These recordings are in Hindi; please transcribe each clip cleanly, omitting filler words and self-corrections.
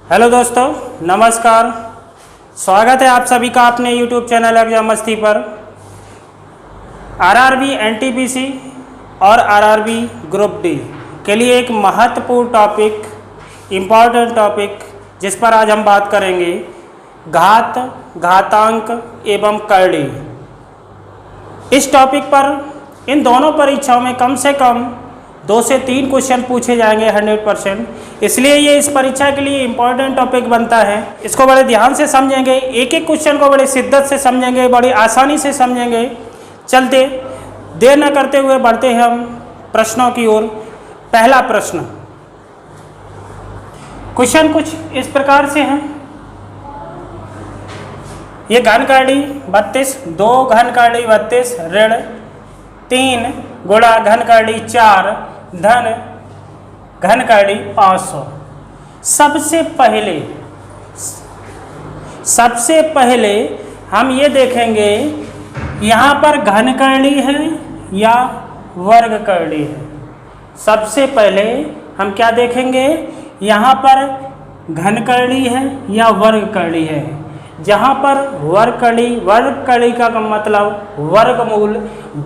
हेलो दोस्तों, नमस्कार। स्वागत है आप सभी का अपने YouTube चैनल एग्जाम मस्ती पर। आरआरबी एनटीपीसी और आरआरबी ग्रुप डी के लिए एक महत्वपूर्ण टॉपिक, इम्पॉर्टेंट टॉपिक जिस पर आज हम बात करेंगे, घात, घातांक एवं करड़ी। इस टॉपिक पर इन दोनों परीक्षाओं में कम से कम 2 से 3 क्वेश्चन पूछे जाएंगे 100%। इसलिए ये इस परीक्षा के लिए इम्पोर्टेंट टॉपिक बनता है। इसको बड़े ध्यान से समझेंगे, एक एक क्वेश्चन को बड़े शिद्दत से समझेंगे, बड़ी आसानी से समझेंगे। चलते देर न करते हुए बढ़ते हैं हम प्रश्नों की ओर। पहला प्रश्न, क्वेश्चन कुछ इस प्रकार से है। ये घन करड़ी 32, 2 घन करड़ी 32 ऋण 3 गुणा घन करड़ी 4 धन घन करड़ी 500। सबसे पहले हम ये देखेंगे यहाँ पर घन करड़ी है या वर्ग करड़ी है। सबसे पहले हम क्या देखेंगे, यहाँ पर घन करड़ी है या वर्ग करड़ी है। जहाँ पर वर्ग करड़ी का मतलब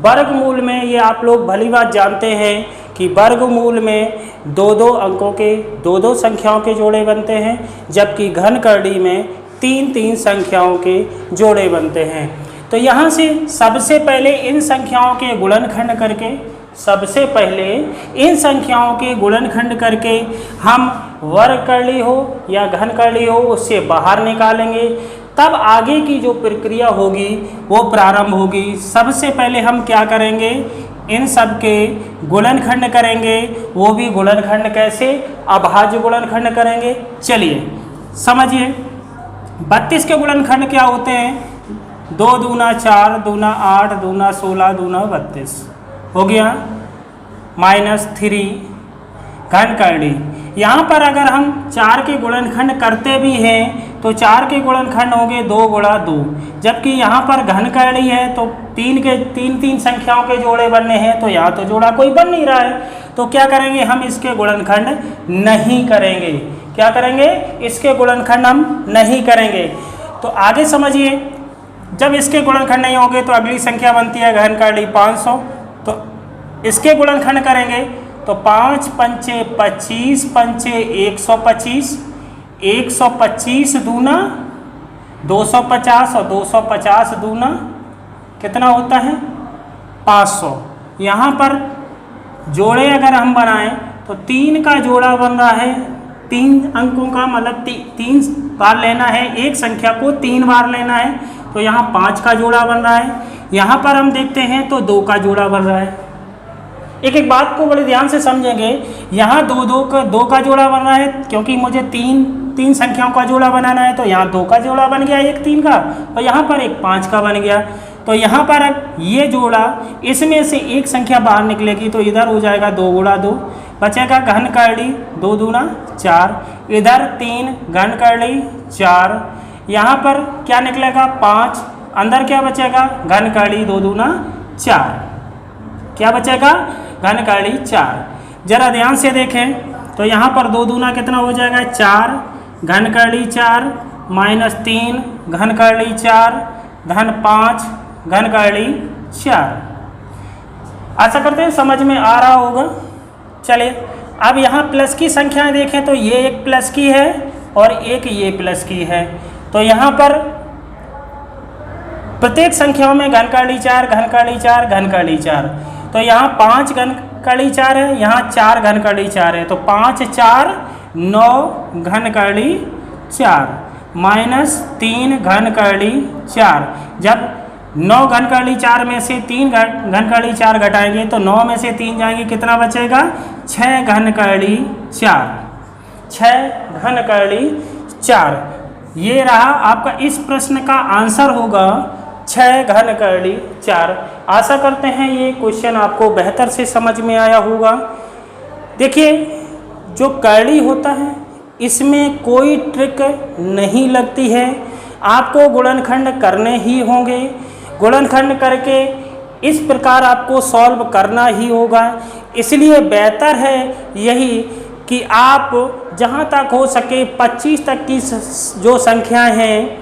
वर्गमूल में ये आप लोग भली बात जानते हैं कि वर्गमूल में 2-2 अंकों के 2-2 संख्याओं के जोड़े बनते हैं, जबकि घन करड़ी में 3-3 संख्याओं के जोड़े बनते हैं। तो यहाँ से सबसे पहले इन संख्याओं के गुणनखंड करके हम वर्ग करड़ी हो या घन करड़ी हो उससे बाहर निकालेंगे। तब आगे की जो प्रक्रिया होगी वो प्रारंभ होगी। सबसे पहले हम क्या करेंगे, इन सब के गुणनखंड करेंगे। वो भी गुणनखंड कैसे, अभाज्य गुणनखंड करेंगे। चलिए समझिए, 32 के गुणनखंड क्या होते हैं, 2 दूना 4 दूना 8 दूना 16 दूना 32 हो गया, -3 घन करड़ी। यहाँ पर अगर हम 4 के गुणनखंड करते भी हैं तो 4 के गुणनखंड होंगे 2 गुणा 2, जबकि यहाँ पर घन करड़ी है तो 3 संख्याओं के जोड़े बनने हैं, तो यहाँ तो जोड़ा कोई बन नहीं रहा है। तो क्या करेंगे, हम इसके गुणनखंड नहीं करेंगे। क्या करेंगे, इसके गुणनखंड हम नहीं करेंगे। तो आगे समझिए, जब इसके गुणनखंड नहीं होंगे तो अगली संख्या बनती है घन करड़ी 500। तो इसके गुणनखंड करेंगे तो 5 पंचे 25 पंचे 125, 125 दूना 250 और 250 दूना कितना होता है 500। यहाँ पर जोड़े अगर हम बनाएं तो 3 का जोड़ा बन रहा है, 3 अंकों का मतलब 3 बार लेना है, एक संख्या को 3 बार लेना है। तो यहाँ 5 का जोड़ा बन रहा है। यहाँ पर हम देखते हैं तो 2 का जोड़ा बन रहा है। एक एक बात को बड़े ध्यान से समझेंगे। यहाँ 2 का जोड़ा बन रहा है क्योंकि मुझे 3 संख्याओं का जोड़ा बनाना है। तो यहाँ 2 का जोड़ा बन गया, एक 3 का, और यहाँ पर एक 5 का बन गया। तो यहाँ पर ये जोड़ा, इसमें से एक संख्या बाहर निकलेगी तो इधर हो जाएगा 2 गुणा 2, बचेगा घन करड़ी 2 दूना 4, इधर 3 घन करड़ी 4, यहाँ पर क्या निकलेगा 5, अंदर क्या बचेगा घन करड़ी 2 दूना 4, क्या बचेगा घन करड़ी 4। जरा ध्यान से देखें तो यहाँ पर 2 दूना कितना हो जाएगा 4, घन करड़ी 4 -3 घन करड़ी 4 धन 5 घन करड़ी 4। आशा करते हैं समझ में आ रहा होगा। चलिए अब यहाँ प्लस की संख्याएं देखें तो ये एक प्लस की है और एक ये प्लस की है। तो यहाँ पर प्रत्येक संख्याओं में घन करड़ी 4 घन करड़ी 4 घन करड़ी 4। तो यहाँ 5 घन करड़ी 4 है, यहाँ 4 घन करड़ी 4 है। तो 5 4 9 घन करड़ी 4 -3 घन करड़ी 4। जब 9 घन करड़ी 4 में से 3 घन करड़ी 4 घटाएंगे तो 9 में से 3 जाएंगे, कितना बचेगा 6 घन करड़ी 4, 6 घन करड़ी 4। ये रहा आपका इस प्रश्न का आंसर होगा 6 घन करड़ी 4। आशा करते हैं ये क्वेश्चन आपको बेहतर से समझ में आया होगा। देखिए, जो करड़ी होता है इसमें कोई ट्रिक नहीं लगती है, आपको गुणनखंड करने ही होंगे। गुणनखंड करके इस प्रकार आपको सॉल्व करना ही होगा। इसलिए बेहतर है यही कि आप जहाँ तक हो सके 25 तक की जो संख्याएं हैं,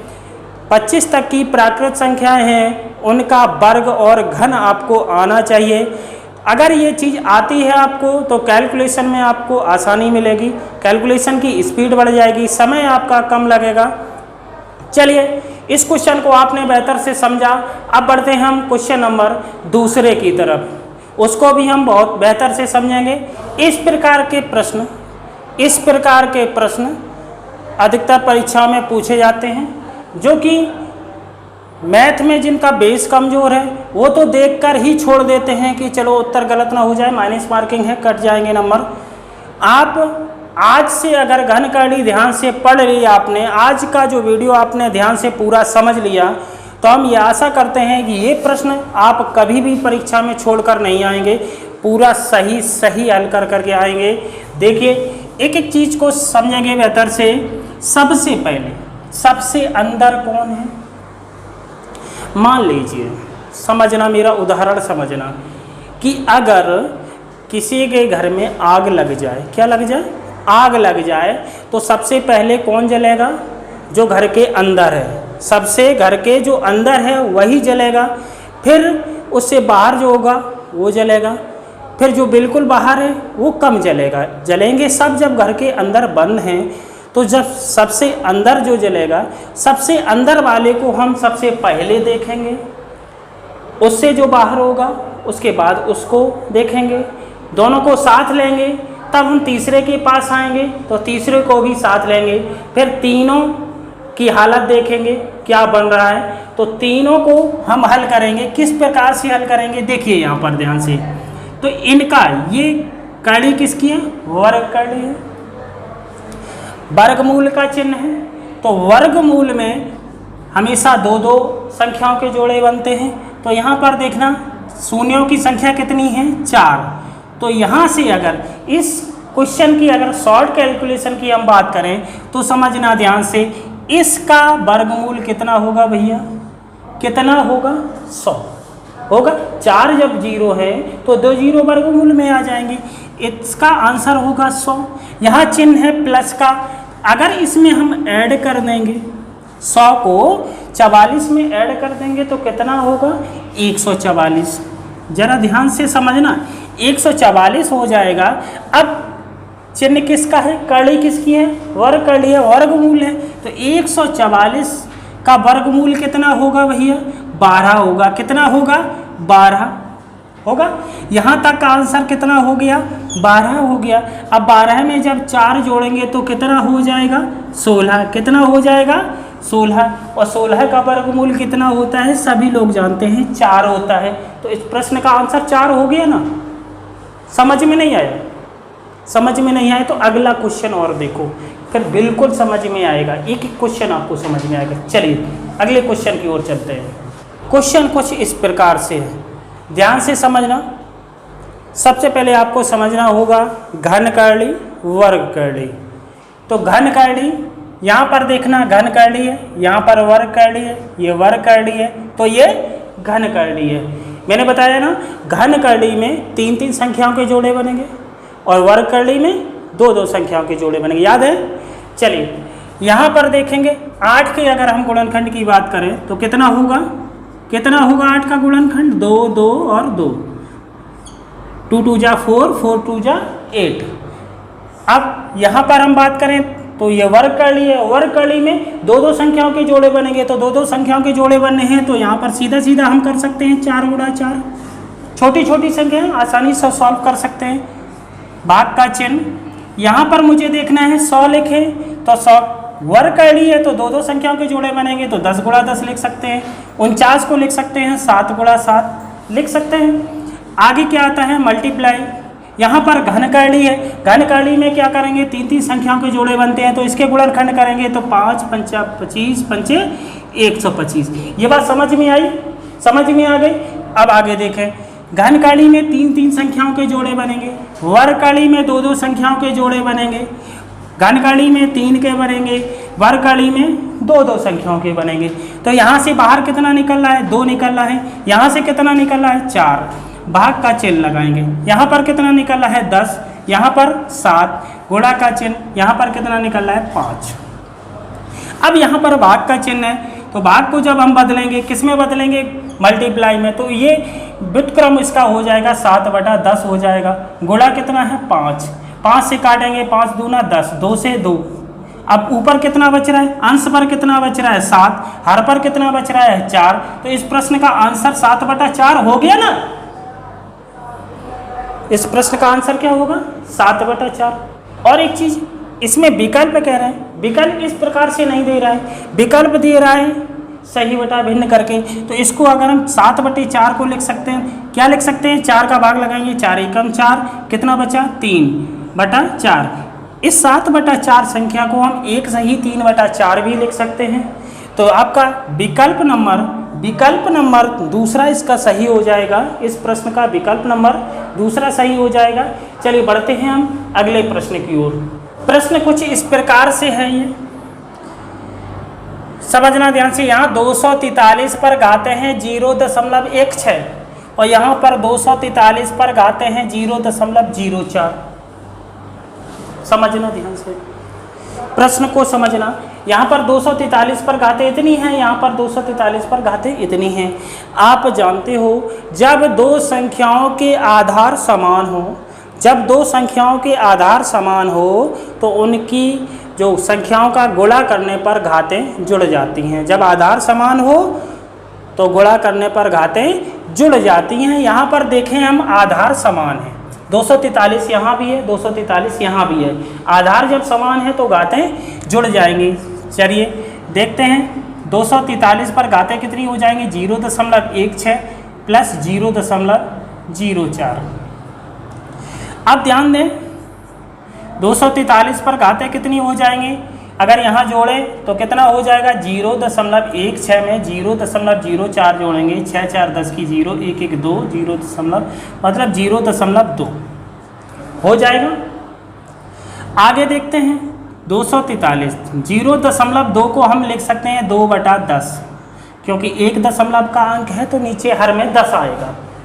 25 तक की प्राकृत संख्याएं हैं, उनका वर्ग और घन आपको आना चाहिए। अगर ये चीज़ आती है आपको तो कैलकुलेशन में आपको आसानी मिलेगी, कैलकुलेशन की स्पीड बढ़ जाएगी, समय आपका कम लगेगा। चलिए, इस क्वेश्चन को आपने बेहतर से समझा। अब बढ़ते हैं हम क्वेश्चन नंबर दूसरे की तरफ, उसको भी हम बहुत बेहतर से समझेंगे। इस प्रकार के प्रश्न अधिकतर परीक्षाओं में पूछे जाते हैं, जो कि मैथ में जिनका बेस कमज़ोर है वो तो देखकर ही छोड़ देते हैं कि चलो उत्तर गलत ना हो जाए, माइनस मार्किंग है, कट जाएंगे नंबर। आप आज से अगर घनकरणी ध्यान से पढ़ ली आपने, आज का जो वीडियो आपने ध्यान से पूरा समझ लिया, तो हम ये आशा करते हैं कि ये प्रश्न आप कभी भी परीक्षा में छोड़कर नहीं आएंगे, पूरा सही हल करके आएंगे। देखिए, एक एक चीज़ को समझेंगे बेहतर से। सबसे पहले सबसे अंदर कौन है? मान लीजिए, समझना, मेरा उदाहरण समझना, कि अगर किसी के घर में आग लग जाए, क्या लग जाए? आग लग जाए, तो सबसे पहले कौन जलेगा? जो घर के अंदर है, सबसे घर के जो अंदर है वही जलेगा, फिर उससे बाहर जो होगा वो जलेगा, फिर जो बिल्कुल बाहर है वो कम जलेगा। जलेंगे सब जब घर के अंदर बंद हैं, तो जब सबसे अंदर जो जलेगा, सबसे अंदर वाले को हम सबसे पहले देखेंगे, उससे जो बाहर होगा उसके बाद उसको देखेंगे, दोनों को साथ लेंगे, तब हम तीसरे के पास आएंगे तो तीसरे को भी साथ लेंगे, फिर तीनों की हालत देखेंगे क्या बन रहा है, तो तीनों को हम हल करेंगे। किस प्रकार से हल करेंगे देखिए यहाँ पर ध्यान से। तो इनका ये कड़ी किसकी है? वर्ग कड़ी है, वर्गमूल का चिन्ह है। तो वर्गमूल में हमेशा दो दो संख्याओं के जोड़े बनते हैं। तो यहाँ पर देखना, शून्यों की संख्या कितनी है? 4। तो यहाँ से अगर इस क्वेश्चन की अगर शॉर्ट कैलकुलेशन की हम बात करें तो समझना ध्यान से, इसका वर्गमूल कितना होगा भैया? कितना होगा? 100 होगा। 4 जब 0 है तो 2 0 वर्गमूल में आ जाएंगे, इसका आंसर होगा 100। यहाँ चिन्ह है प्लस का, अगर इसमें हम ऐड कर देंगे 100 को 44 में ऐड कर देंगे तो कितना होगा? 144। जरा ध्यान से समझना, 144 हो जाएगा। अब चिन्ह किसका है? कड़ी किसकी है? वर्ग कड़ी है, वर्गमूल है। तो 144 का वर्गमूल कितना होगा भैया? 12 होगा। कितना होगा? 12 होगा। यहाँ तक का आंसर कितना हो गया? 12 हो गया। अब 12 में जब 4 जोड़ेंगे तो कितना हो जाएगा? 16। कितना हो जाएगा? 16। और 16 का वर्गमूल कितना होता है? सभी लोग जानते हैं 4 होता है। तो इस प्रश्न का आंसर 4 हो गया ना। समझ में नहीं आया? समझ में नहीं आया तो अगला क्वेश्चन और देखो, फिर बिल्कुल समझ में आएगा। एक एक क्वेश्चन आपको समझ में आएगा। चलिए अगले क्वेश्चन की ओर चलते हैं। क्वेश्चन कुछ इस प्रकार से है, ध्यान से समझना। सबसे पहले आपको समझना होगा घनकरणी वर्ग करणी। तो घनकरणी यहाँ पर देखना, घनकरणी है, यहाँ पर वर्ग करणी है, ये वर्ग करणी है, तो ये घनकरणी है। मैंने बताया ना, घनकरणी में 3-3 संख्याओं के जोड़े बनेंगे और वर्ग करणी में 2-2 संख्याओं के जोड़े बनेंगे। याद है? चलिए यहाँ पर देखेंगे 8 के अगर हम गुणनखंड की बात करें तो कितना होगा? कितना होगा 8 का गुणनखंड? 2, 2 और 2, 2 2 जा 4, 4 2 जा 8। अब यहाँ पर हम बात करें तो ये वर्ग करणी है, वर्ग करणी में 2-2 संख्याओं के जोड़े बनेंगे। तो 2-2 संख्याओं के जोड़े बनने हैं तो यहाँ पर सीधा सीधा हम कर सकते हैं 4 गुणा 4। छोटी छोटी संख्याएं आसानी से सॉल्व कर सकते हैं। भाग का चिन्ह यहाँ पर मुझे देखना है 100 लिखे तो 100 वर्ग करणी है, तो 2-2 संख्याओं के जोड़े बनेंगे तो 10 गुणा 10 लिख सकते हैं। 49 को लिख सकते हैं 7 गुणा 7 लिख सकते हैं। आगे क्या आता है? मल्टीप्लाई। यहाँ पर घनकरणी है, घनकरणी में क्या करेंगे? 3-3 संख्याओं के जोड़े बनते हैं तो इसके गुणनखंड करेंगे तो 5 5 25 5 125। ये बात समझ में आई? समझ में आ गई? अब आगे देखें, घनकरणी में 3-3 संख्याओं के जोड़े बनेंगे, वर्गकरणी में 2-2 संख्याओं के जोड़े बनेंगे। घनकरणी में 3 के बनेंगे, वर्गकरणी में 2-2 संख्याओं के बनेंगे। तो यहाँ से बाहर कितना निकल रहा है? 2 निकल रहा है। यहाँ से कितना निकल रहा है? 4। भाग का चिन्ह लगाएंगे। यहाँ पर कितना निकल रहा है? 10, यहाँ पर 7, गुणा का चिन्ह, यहाँ पर कितना निकल रहा है 5। अब यहाँ पर भाग का चिन्ह है, तो भाग को जब हम बदलेंगे किस में बदलेंगे, मल्टीप्लाई में, तो ये व्युत्क्रम इसका हो जाएगा 7/10 हो जाएगा। गुणा कितना है 5, 5 से काटेंगे 5 दूना 10, 2 से 2। अब ऊपर कितना बच रहा है, अंश पर कितना बच रहा है 7, हर पर कितना बच रहा है 4, तो इस प्रश्न का आंसर 7/4 हो गया ना। इस प्रश्न का आंसर क्या होगा 7/4। और एक चीज इसमें विकल्प कह रहे हैं, विकल्प इस प्रकार से नहीं दे रहा है, विकल्प दे रहा है सही बटा भिन्न करके। तो इसको अगर हम 7/4 को लिख सकते हैं, क्या लिख सकते हैं, 4 का भाग लगाएंगे, 4 एकम 4, कितना बचा 3/4। इस 7/4 संख्या को हम एक सही 3/4 भी लिख सकते हैं। तो आपका विकल्प नंबर दूसरा इसका सही हो जाएगा, इस प्रश्न का विकल्प नंबर दूसरा सही हो जाएगा। चलिए बढ़ते हैं हम अगले प्रश्न की ओर। प्रश्न कुछ इस प्रकार से है, ये समझना ध्यान से। यहाँ 243 पर घाते हैं 0.16 और यहाँ पर 243 पर घाते हैं 0.04। समझना ध्यान से, प्रश्न को समझना। यहाँ पर 243 पर घाते इतनी हैं, यहाँ पर 243 पर घाते इतनी हैं। आप जानते हो जब दो संख्याओं के आधार समान हो, जब दो संख्याओं के आधार समान हो तो उनकी जो संख्याओं का गुणा करने पर घातें जुड़ जाती हैं। जब आधार समान हो तो गुणा करने पर घातें जुड़ जाती हैं। यहाँ पर देखें हम आधार समान है, 243 यहाँ भी है, 243 यहाँ भी है। आधार जब समान है तो घातें जुड़ जाएंगी। चलिए देखते हैं 243 पर घातें कितनी हो जाएंगी, 0.16 प्लस 0.04। अब ध्यान दें 243 पर घातें कितनी हो जाएंगी, अगर यहाँ जोड़े तो कितना हो जाएगा, 0.16 में 0.04 जोड़ेंगे, 6 4 10 की 0, 1 1 2, 0.2 हो जाएगा। आगे देखते हैं 243, 0.2 को हम लिख सकते हैं 2/10, क्योंकि 1 दशमलव का अंक है तो नीचे हर में 10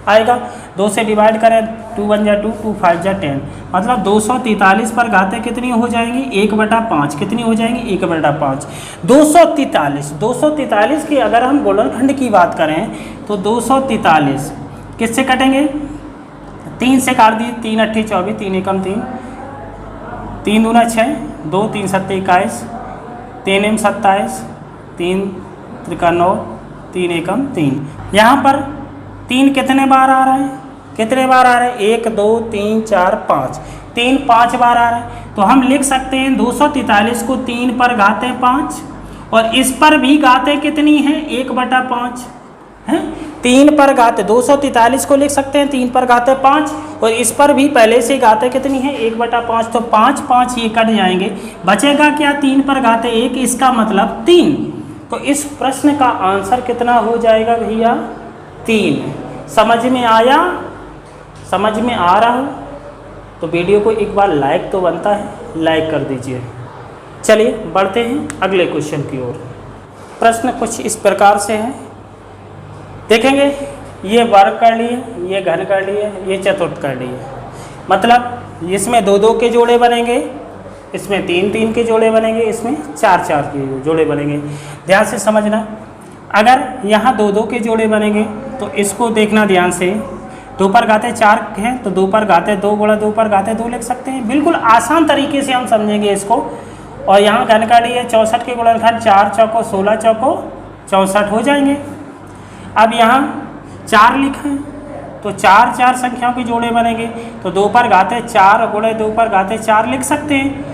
आएगा। 2 से डिवाइड करें, 2 1 जा 2, 2 5 जा 10, मतलब 243 पर घातें कितनी हो जाएंगी, 1/5। कितनी हो जाएंगी, 1/5। 243 की अगर हम गुणनखंड की बात करें तो 243 किससे कटेंगे, 3 से काट दिए, 3 8 24, 3 एकम 3, 3 दूना 6, 2 3 7 21, 3 एम 27, 3 त्रिका 9, 3 एकम 3। यहाँ पर 3 कितने बार आ रहा है, कितने बार आ रहा है, 1 2 3 4 5, 3 5 बार आ रहा है। तो हम लिख सकते हैं 243 को 3 पर घातें 5 और इस पर भी घातें कितनी हैं, 1/5 है। 3 पर घाते 243 को लिख सकते हैं 3 पर घाते 5 और इस पर भी पहले से घाते कितनी है, 1/5। तो 5 5 ये कट जाएंगे, बचेगा क्या, 3 पर घाते 1, इसका मतलब 3। तो इस प्रश्न का आंसर कितना हो जाएगा भैया, 3। समझ में आया, समझ में आ रहा हो तो वीडियो को एक बार लाइक तो बनता है, लाइक कर दीजिए। चलिए बढ़ते हैं अगले क्वेश्चन की ओर। प्रश्न कुछ इस प्रकार से है, देखेंगे ये वर्ग कर लिए, ये घन कर लिए, ये चतुर्थ कर लिए, मतलब इसमें 2 2 के जोड़े बनेंगे, इसमें 3 3 के जोड़े बनेंगे, इसमें 4 4 के जोड़े बनेंगे। ध्यान से समझना, अगर यहाँ 2 2 के जोड़े बनेंगे तो इसको देखना ध्यान से, 2 पर घाते 4 हैं तो 2 पर घाते 2 गुणा 2 पर घाते 2 लिख सकते हैं। बिल्कुल आसान तरीके से हम समझेंगे इसको। और यहाँ घन का लिए 64 के गुणनखंड 4 चौको 16 चौको 64 हो जाएंगे। अब यहाँ 4 लिखें तो 4 4 संख्याओं के जोड़े बनेंगे, तो 2 पर घाते 4 गुणे 2 पर घाते 4 लिख सकते हैं।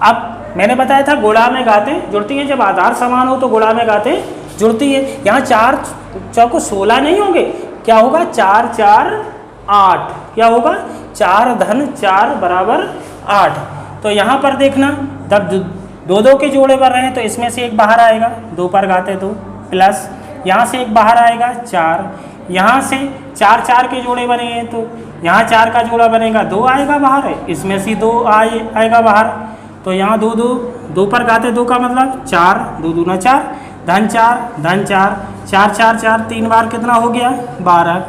अब मैंने बताया था गुणा में घातें जुड़ती हैं, जब आधार समान हो तो गुणा में घातें जुड़ती है। यहाँ 4 चौको 16 नहीं होंगे, क्या होगा, 4 4 8, क्या होगा, 4 धन 4 बराबर 8। तो यहाँ पर देखना, जब 2 2 के जोड़े बन रहे हैं तो इसमें से एक बाहर आएगा, 2 पर घाते 2 प्लस यहाँ से एक बाहर आएगा 4, यहाँ से 4 4 के जोड़े बनेंगे तो यहाँ 4 का जोड़ा बनेगा 2 आएगा बाहर, इसमें से 2 आएगा बाहर। तो यहाँ 2 2 2 पर घाते 2 का मतलब 4, 2 दूना 4, धन 4 धन 4, 4 4 4 3 बार कितना हो गया, 12।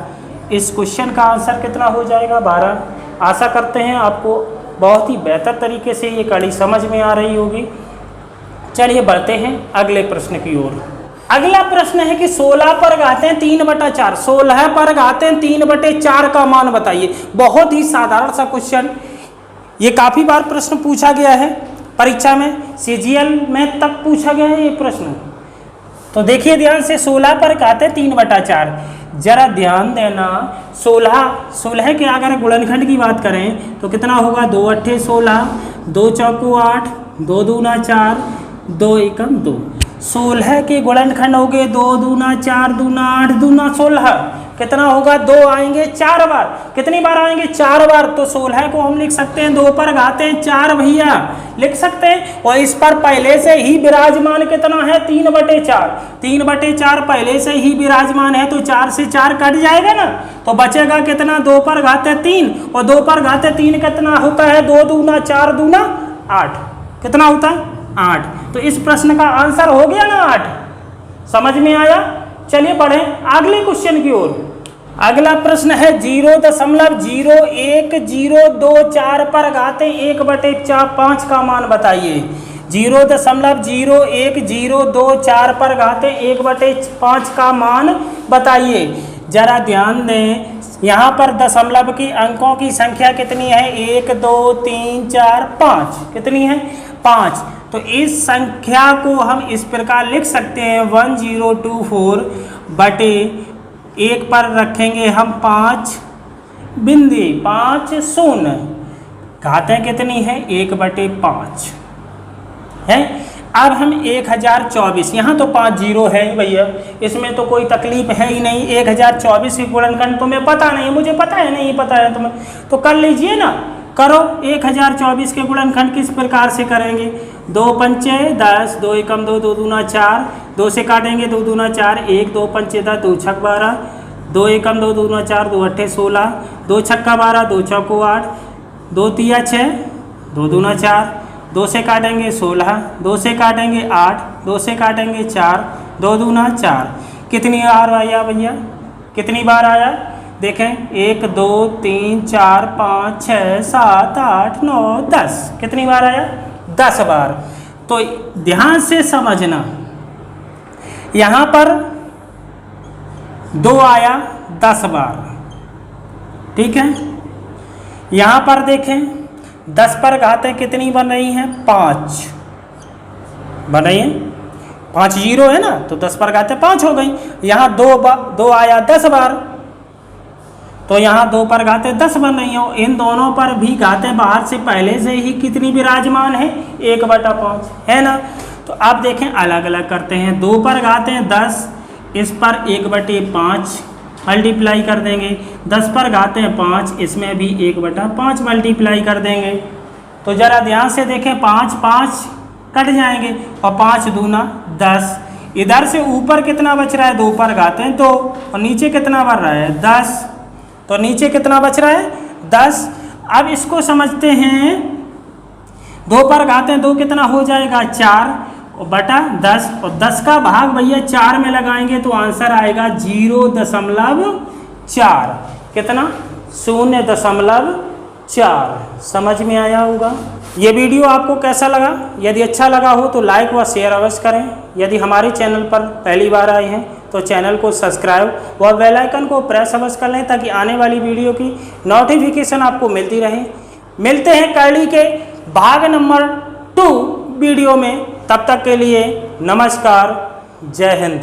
इस क्वेश्चन का आंसर कितना हो जाएगा, 12। आशा करते हैं आपको बहुत ही बेहतर तरीके से ये कड़ी समझ में आ रही होगी। चलिए बढ़ते हैं अगले प्रश्न की ओर। अगला प्रश्न है कि 16 पर घातें 3/4, 16 पर घातें 3/4 का मान बताइए। बहुत ही साधारण सा क्वेश्चन, ये काफ़ी बार प्रश्न पूछा गया है परीक्षा में, CGL में तक पूछा गया है ये प्रश्न। तो देखिए ध्यान से, 16 पर घातें 3/4, जरा ध्यान देना। 16 के अगर गुणनखंड की बात करें तो कितना होगा, 2 अट्ठे 16, 2 चौको 8, 2 दूना 4, 2 एकम 2। 16 के गुणनखंड हो गए 2 दूना 4 दूना 8 दूना 16, कितना होगा, 2 आएंगे 4 बार। कितनी बार आएंगे, 4 बार। तो 16 को हम लिख सकते हैं 2 पर घातें 4 भैया, लिख सकते हैं। और इस पर पहले से ही विराजमान कितना है, 3/4, 3/4 पहले से ही विराजमान है, तो 4 से 4 कट जाएगा ना, तो बचेगा कितना, 2 पर घातें 3, और 2 पर घातें 3 कितना होता है, 2 दूना 4 दूना 8, कितना होता है, 8। तो इस प्रश्न का आंसर हो गया ना 8, समझ में आया। चलिए बढ़े अगले क्वेश्चन की ओर। अगला प्रश्न है 0.01024 पर घातें 1/5 का मान बताइए। 0.01024 पर घातें 1/5 का मान बताइए। जरा ध्यान दें, यहाँ पर दशमलव की अंकों की संख्या कितनी है, 1 2 3 4 5, कितनी है, 5। तो इस संख्या को हम इस प्रकार लिख सकते हैं 1024 बटे 1 पर रखेंगे हम 5 बिंदी 5 शून्य, घातें कितनी है, 1/5 है। अब हम 1024, यहाँ तो 5 जीरो है भैया, इसमें तो कोई तकलीफ है ही नहीं। 1024 की गुणनखंड तुम्हें पता नहीं, मुझे पता है नहीं पता है तुम्हें, तो कर लीजिए ना, करो। 1024 के गुणनखंड किस प्रकार से करेंगे, 2 पंचे 10, 2 एकम 2, 2 दूना 4, 2 से काटेंगे 2 दूना 4, 1 2 पंचे 10, 2 छक 12, 2 एकम 2 दूना 4, 2 अट्ठे 16, 2 छक्का 12, 2 चौको 8, 2 तिया 6, 2 दूना 4, 2 से काटेंगे 16, 2 से काटेंगे 8, 2 से काटेंगे 4, 2 दूना 4। कितनी बार आया भैया, कितनी बार आया, देखें 1 2 3 4 5 6 7 8 9 10, कितनी बार आया, 10 बार। तो ध्यान से समझना, यहाँ पर 2 आया 10 बार, ठीक है। यहाँ पर देखें 10 पर घातें कितनी बन रही हैं, 5 बन रही हैं, 5 जीरो है ना, तो 10 पर घातें 5 हो गई। यहाँ 2 आया 10 बार, तो यहाँ 2 पर घातें 10 बन रही हैं। इन दोनों पर भी घातें बाहर से पहले से ही कितनी विराजमान है, 1/5 है ना। तो आप देखें अलग अलग करते हैं, 2 पर घातें 10, इस पर 1/5 मल्टीप्लाई कर देंगे, 10 पर घातें 5, इसमें भी 1/5 मल्टीप्लाई कर देंगे। तो ज़रा ध्यान से देखें, 5 5 कट जाएंगे और 5 दूना 10। इधर से ऊपर कितना बच रहा है, 2 पर घातें 2, और नीचे कितना बढ़ रहा है, 10। तो नीचे कितना बच रहा है, 10। अब इसको समझते हैं, 2 पर घातें 2 कितना हो जाएगा, 4 बटा 10, और 10 का भाग भैया 4 में लगाएंगे तो आंसर आएगा 0.4, कितना, 0.4। समझ में आया होगा। ये वीडियो आपको कैसा लगा, यदि अच्छा लगा हो तो लाइक व शेयर अवश्य करें। यदि हमारे चैनल पर पहली बार आए हैं तो चैनल को सब्सक्राइब व बेल आइकन को प्रेस अवश्य कर लें, ताकि आने वाली वीडियो की नोटिफिकेशन आपको मिलती रहे। मिलते हैं कड़ी के भाग नंबर 2 वीडियो में, तब तक के लिए नमस्कार, जय हिंद।